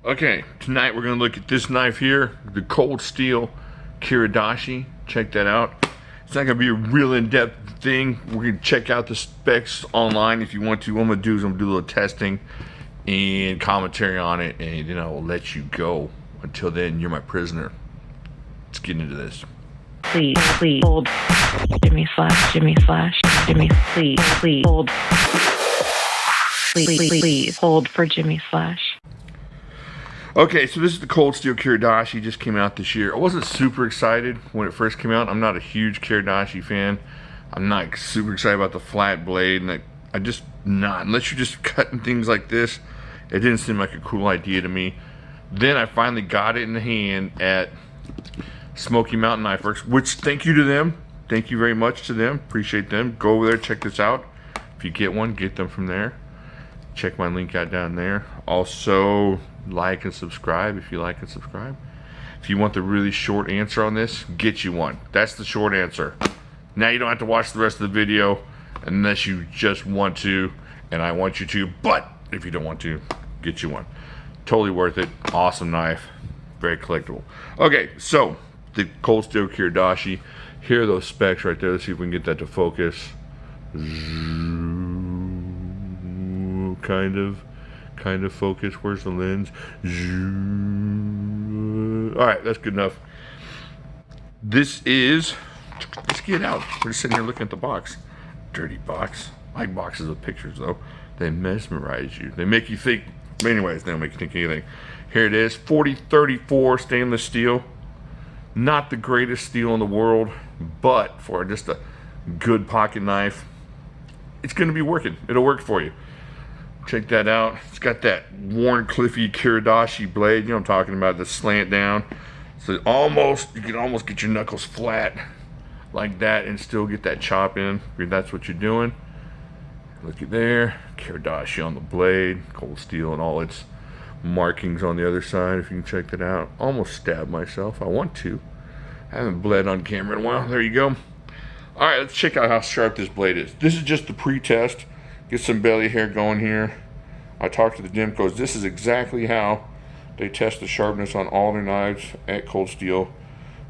Okay, tonight we're going to look at this knife here, the Cold Steel Kiridashi. Check that out. It's not going to be a real in-depth thing. We're going to check out the specs online if you want to. What I'm going to do is I'm going to do a little testing and commentary on it, and then I will let you go. Until then, you're my prisoner. Let's get into this. Please hold Jimislash, please hold. Please hold for Jimislash. Okay, so this is the Cold Steel Kiridashi, just came out this year. I wasn't super excited when it first came out. I'm not a huge Kiridashi fan. I'm not super excited about the flat blade, and I just not. Unless you're just cutting things like this, it didn't seem like a cool idea to me. Then I finally got it in the hand at Smoky Mountain Knife Works, which thank you to them. Thank you very much to them. Appreciate them. Go over there, check this out. If you get one, get them from there. Check my link out down there. Also, like and subscribe if you like and subscribe. If you want the really short answer on this, get you one. That's the short answer. Now you don't have to watch the rest of the video unless you just want to, and I want you to, but if you don't want to, get you one. Totally worth it. Awesome knife. Very collectible. Okay, so the Cold Steel Kiridashi. Here are those specs right there. Let's see if we can get that to focus. Kind of focus. Where's the lens? Alright, that's good enough. This is, let's get out. We're just sitting here looking at the box. Dirty box. I like boxes with pictures though. They mesmerize you. They make you think. Anyways, they don't make you think anything. Here it is. 4034 stainless steel. Not the greatest steel in the world, but for just a good pocket knife, it's going to be working. It'll work for you. Check that out. It's got that worn Cliffy Kiridashi blade. You know what I'm talking about, the slant down. So you can almost get your knuckles flat like that and still get that chop in if that's what you're doing. Look at there. Kiridashi on the blade. Cold steel and all its markings on the other side, if you can check that out. Almost stabbed myself. I want to. I haven't bled on camera in a while. There you go. Alright, let's check out how sharp this blade is. This is just the pre-test. Get some belly hair going here. I talked to the Dimcos. This is exactly how they test the sharpness on all their knives at Cold Steel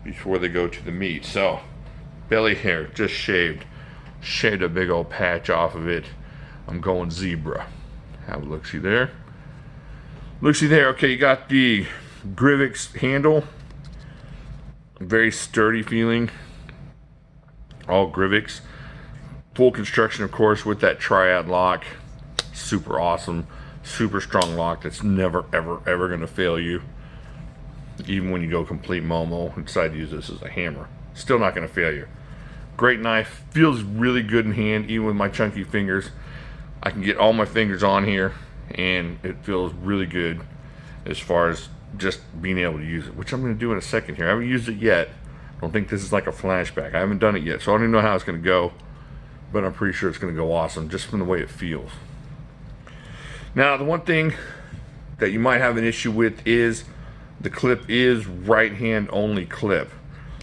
before they go to the meet. So, belly hair, just shaved. Shaved a big old patch off of it. I'm going zebra. Have a look-see there. Look-see there. Okay, you got the Grivix handle. Very sturdy feeling. All Grivix. Full construction, of course, with that Triad Lock. Super awesome. Super strong lock that's never, ever, ever going to fail you. Even when you go complete Momo and decide to use this as a hammer. Still not going to fail you. Great knife. Feels really good in hand, even with my chunky fingers. I can get all my fingers on here, and it feels really good as far as just being able to use it, which I'm going to do in a second here. I haven't used it yet. I don't think this is like a flashback. I haven't done it yet, so I don't even know how it's going to go. But I'm pretty sure it's going to go awesome just from the way it feels. Now, the one thing that you might have an issue with is the clip is right hand only clip.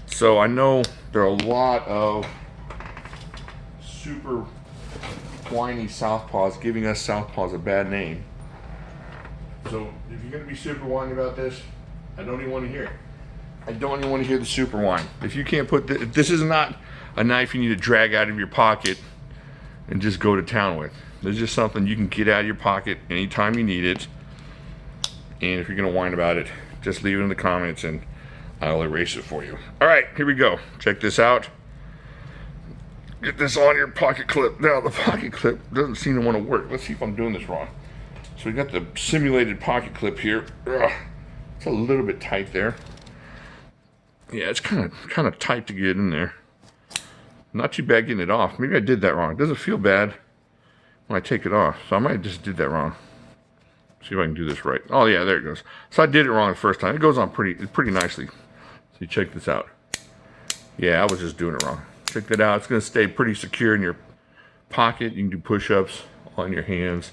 So I know there are a lot of super whiny southpaws giving us southpaws a bad name. So if you're going to be super whiny about this, I don't even want to hear it. I don't even want to hear the super whine. If you can't put this is not a knife you need to drag out of your pocket and just go to town with. This is just something you can get out of your pocket anytime you need it. And if you're going to whine about it, just leave it in the comments and I'll erase it for you. Alright, here we go. Check this out. Get this on your pocket clip. Now, the pocket clip doesn't seem to want to work. Let's see if I'm doing this wrong. So we got the simulated pocket clip here. Ugh, it's a little bit tight there. Yeah, it's kind of tight to get in there. Not too bad getting it off. Maybe I did that wrong. It doesn't feel bad when I take it off. So I might have just did that wrong. See if I can do this right. Oh yeah, there it goes. So I did it wrong the first time. It goes on pretty nicely. So you check this out. Yeah, I was just doing it wrong. Check that out. It's going to stay pretty secure in your pocket. You can do push-ups on your hands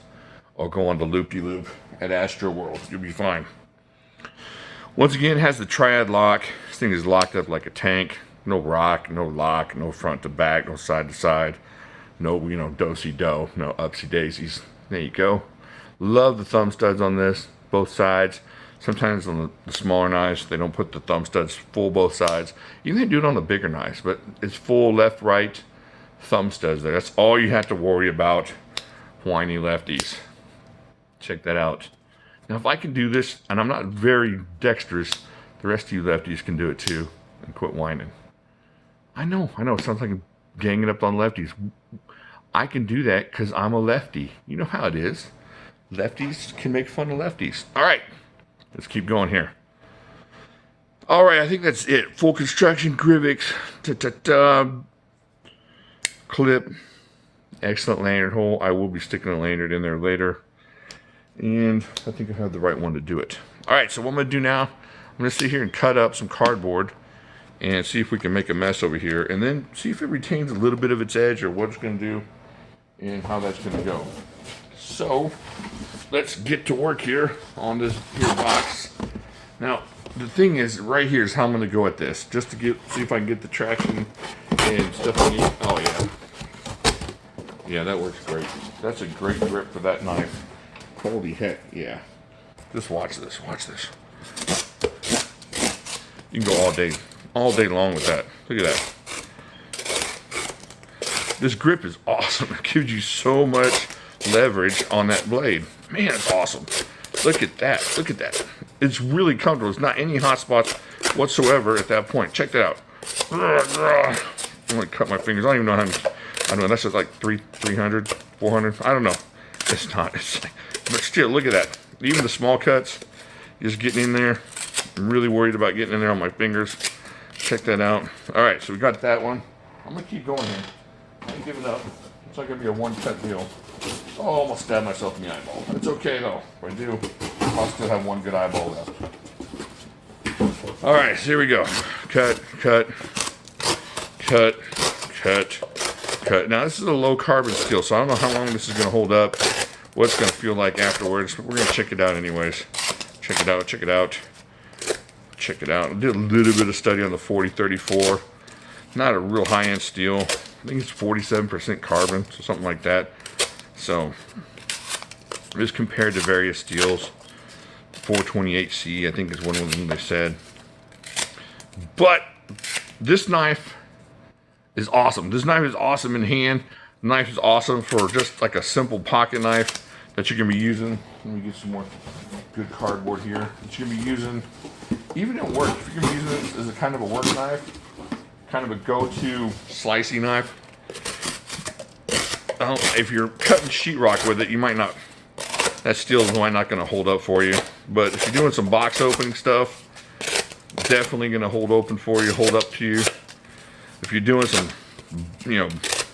or go on the loop-de-loop at Astro World. You'll be fine. Once again, it has the Triad Lock. This thing is locked up like a tank. No rock, no lock, no front to back, no side to side. No, do-si-do, no upsy daisies. There you go. Love the thumb studs on this. both sides. Sometimes on the smaller knives, they don't put the thumb studs full both sides. You can do it on the bigger knives, but it's full left, right thumb studs there. That's all you have to worry about, whiny lefties. Check that out. Now, if I can do this, and I'm not very dexterous, the rest of you lefties can do it too, and quit whining. I know, it sounds like I'm ganging up on lefties. I can do that because I'm a lefty. You know how it is. Lefties can make fun of lefties. All right. Let's keep going here. All right, I think that's it. Full construction, Grivix, clip, excellent lanyard hole. I will be sticking a lanyard in there later. And I think I have the right one to do it. All right, so what I'm gonna do now, I'm gonna sit here and cut up some cardboard and see if we can make a mess over here, and then see if it retains a little bit of its edge or what it's gonna do and how that's gonna go. So, let's get to work here on this here box. Now, the thing is, right here is how I'm going to go at this, just to see if I can get the traction and stuff I need. Oh yeah, yeah, that works great. That's a great grip for that knife. Holy heck, yeah. Just watch this. Watch this. You can go all day long with that. Look at that. This grip is awesome. It gives you so much leverage on that blade. Man, it's awesome. Look at that. Look at that. It's really comfortable. It's not any hot spots whatsoever at that point. Check that out. I'm gonna cut my fingers. I don't even know how many. I don't know. That's just like 300, 400. I don't know. It's not. It's like, but still, look at that. Even the small cuts, just getting in there. I'm really worried about getting in there on my fingers. Check that out. All right, so we got that one. I'm gonna keep going here. I ain't giving up. It's not gonna be a one-cut deal. Oh, almost stabbed myself in the eyeball. It's okay though. If I do, I'll still have one good eyeball left. All right, so here we go. Cut, cut, cut, cut, cut. Now this is a low carbon steel, so I don't know how long this is gonna hold up, what it's gonna feel like afterwards, but we're gonna check it out anyways. Check it out, check it out, check it out. I did a little bit of study on the 4034. Not a real high-end steel. I think it's 47% carbon, so something like that. So, just compared to various steels, 428C, I think is one of them they said. But this knife is awesome. This knife is awesome in hand. The knife is awesome for just like a simple pocket knife that you can be using. Let me get some more good cardboard here. That you can be using, even at work. If you're going to be using this as a kind of a work knife, kind of a go-to slicey knife. If you're cutting sheetrock with it, you might not, that steel is not going to hold up for you. But if you're doing some box opening stuff, definitely going to hold open for you, hold up to you. If you're doing some,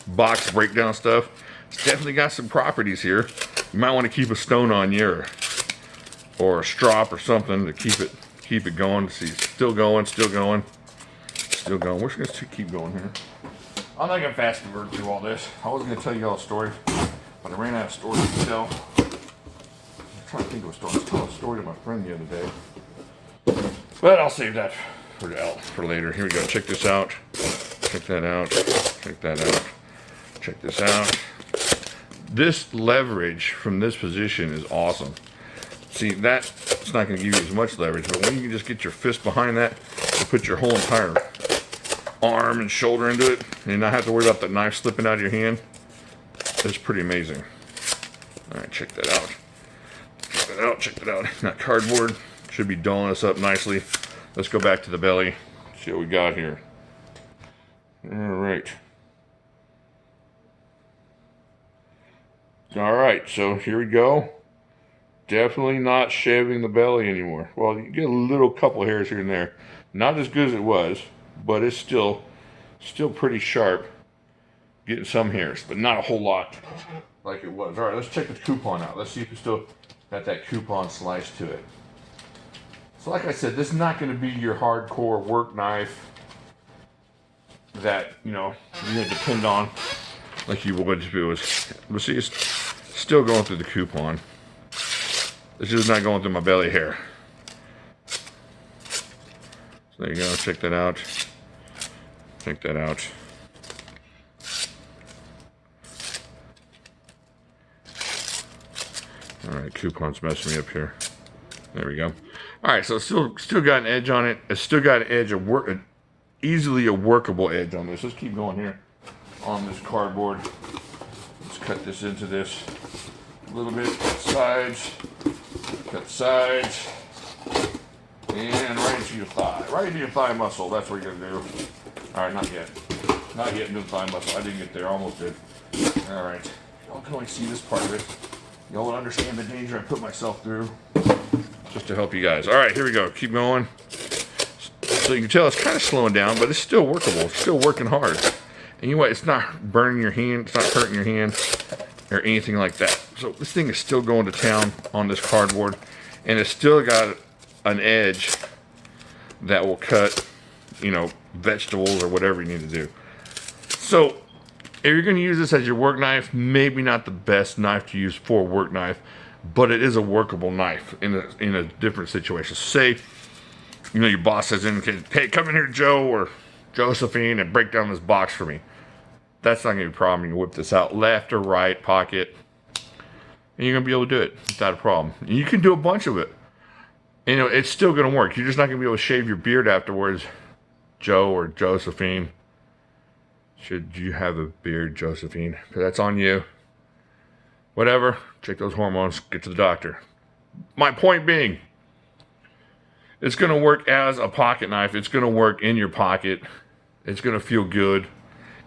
box breakdown stuff, it's definitely got some properties here. You might want to keep a stone on you or a strop or something to keep it going. See, still going, still going, still going. We're just going to keep going here. I'm not going to fast forward through all this. I was going to tell you all a story, but I ran out of stories to tell. I'm trying to think of a story. I was telling a story to my friend the other day. But I'll save that for later. Here we go. Check this out. Check that out. Check that out. Check this out. This leverage from this position is awesome. See, it's not going to give you as much leverage, but when you can just get your fist behind that and put your whole entire arm and shoulder into it and not have to worry about the knife slipping out of your hand, it's pretty amazing. All right, check that out. Check that out. Check that out. That cardboard should be dulling us up nicely. Let's go back to the belly. See what we got here. All right. All right, so here we go. Definitely not shaving the belly anymore. Well, you get a little couple hairs here and there. Not as good as it was, but it's still pretty sharp. Getting some hairs, but not a whole lot like it was. All right, let's check the coupon out. Let's see if we still got that coupon sliced to it. So like I said, this is not going to be your hardcore work knife that, you're going to depend on like you would if it was. But see, it's still going through the coupon. It's just not going through my belly hair. So there you go. Check that out. Check that out. All right, coupon's messing me up here. There we go. All right, so it's still got an edge on it. It's still got an edge, easily a workable edge on this. Let's keep going here on this cardboard. Let's cut this into this a little bit. Cut sides, and right into your thigh. Right into your thigh muscle. That's what you're gonna do. All right, not yet. Not yet into the thigh muscle. I didn't get there. Almost did. All right. Y'all can only see this part of it. Y'all will understand the danger I put myself through just to help you guys. All right, here we go. Keep going. So you can tell it's kind of slowing down, but it's still workable. It's still working hard. And you know what? It's not burning your hand. It's not hurting your hand or anything like that. So this thing is still going to town on this cardboard, and it's still got an edge that will cut, you know, vegetables or whatever you need to do. So if you're going to use this as your work knife, maybe not the best knife to use for a work knife, but it is a workable knife in a different situation. Say, you know, your boss says, "Hey, come in here, Joe or Josephine, and break down this box for me." That's not going to be a problem. You can whip this out left or right pocket, and you're going to be able to do it without a problem. And you can do a bunch of it. You know, it's still going to work. You're just not going to be able to shave your beard afterwards, Joe or Josephine. Should you have a beard, Josephine? That's on you. Whatever. Check those hormones. Get to the doctor. My point being, it's going to work as a pocket knife. It's going to work in your pocket. It's going to feel good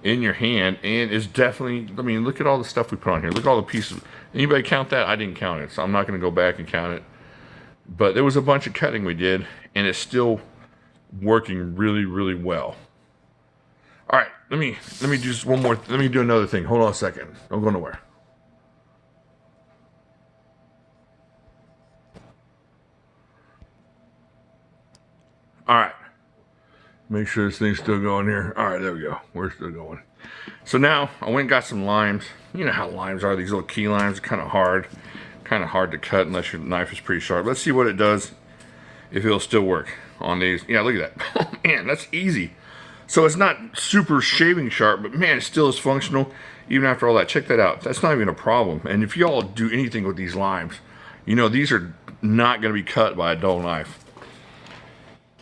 in your hand. And it's definitely, I mean, look at all the stuff we put on here. Look at all the pieces. Anybody count that? I didn't count it, so I'm not going to go back and count it. But there was a bunch of cutting we did, and it's still working really, really well. All right, let me do just one more. Let me do another thing. Hold on a second. Don't go nowhere. All right. Make sure this thing's still going here. All right, there we go. We're still going. So now I went and got some limes. You know how limes are. These little key limes are kind of hard to cut unless your knife is pretty sharp. Let's see what it does. If it'll still work on these. Yeah, look at that. Oh man, that's easy. So it's not super shaving sharp, but man, it still is functional even after all that. Check that out. That's not even a problem. And if y'all do anything with these limes, you know these are not going to be cut by a dull knife.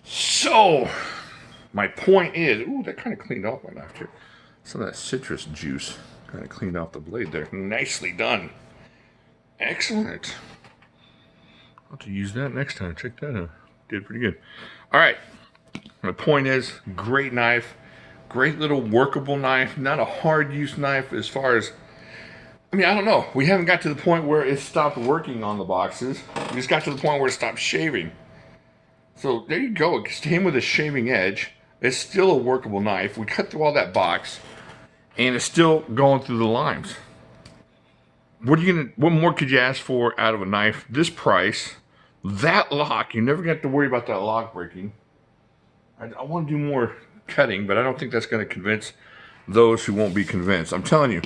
So my point is, ooh, that kind of cleaned off my knife too. Some of that citrus juice kind of cleaned off the blade there. Nicely done. Excellent. I'll have to use that next time. Check that out. Did pretty good. All right. My point is, great knife. Great little workable knife. Not a hard use knife as far as, I mean, I don't know. We haven't got to the point where it stopped working on the boxes. We just got to the point where it stopped shaving. So there you go. It came with a shaving edge. It's still a workable knife. We cut through all that box, and it's still going through the limes. What more could you ask for out of a knife this price? That lock, you never got to worry about that lock breaking. I want to do more cutting, but I don't think that's going to convince those who won't be convinced. I'm telling you,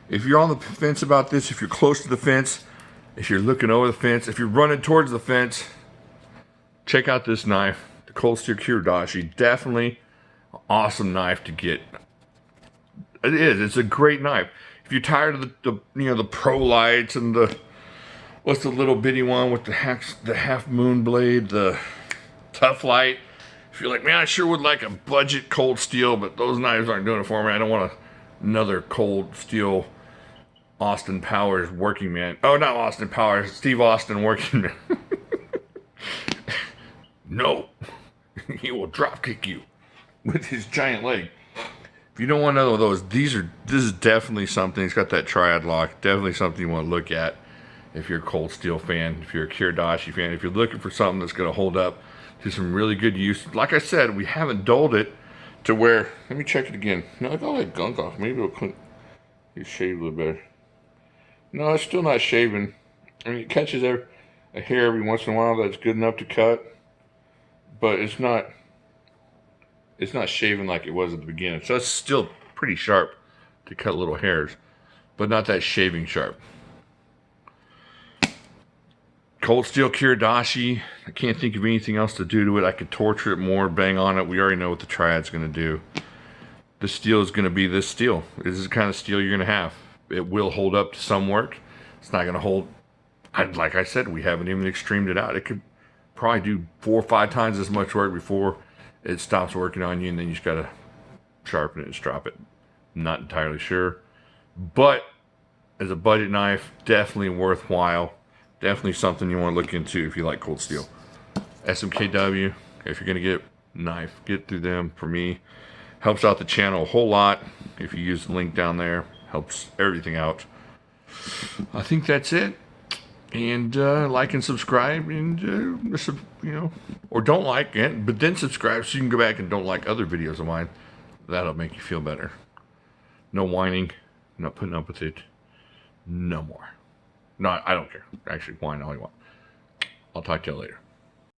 if you're on the fence about this, if you're close to the fence, if you're looking over the fence, if you're running towards the fence, check out this knife, the Cold Steel Kiridashi. Definitely an awesome knife to get. It is. It's a great knife. If you're tired of the pro lights and what's the little bitty one with the half moon blade, the tough light. If you're like, man, I sure would like a budget cold steel, but those knives aren't doing it for me. I don't want another cold steel Austin Powers working man. Oh, not Austin Powers, Steve Austin working man. No, he will drop kick you with his giant leg. If you don't want none of those, this is definitely something. It's got that Triad Lock. Definitely something you want to look at if you're a Cold Steel fan, if you're a Kiridashi fan, if you're looking for something that's going to hold up to some really good use. Like I said, we haven't dulled it to where, let me check it again. No, I got all that gunk off. Maybe it'll clean, you shave a little better. No, it's still not shaving. I mean, it catches a hair every once in a while that's good enough to cut, but it's not shaving like it was at the beginning. So it's still pretty sharp to cut little hairs, but not that shaving sharp. Cold Steel Kiridashi. I can't think of anything else to do to it. I could torture it more, bang on it. We already know what the Triad's going to do. The steel is going to be this steel. This is the kind of steel you're going to have. It will hold up to some work. It's not going to hold. Like I said, we haven't even extremed it out. probably do 4 or 5 times as much work before it stops working on you, and then you just gotta sharpen it and drop it. Not entirely sure, but as a budget knife, definitely worthwhile. Definitely something you want to look into if you like cold steel. SMKW, if you're gonna get a knife, get through them. For me, helps out the channel a whole lot. If you use the link down there, helps everything out. I think that's it. And like and subscribe, and you know, or don't like it, but then subscribe so you can go back and don't like other videos of mine. That'll make you feel better. No whining, not putting up with it. No more. No, I don't care. Actually, whine all you want. I'll talk to you later.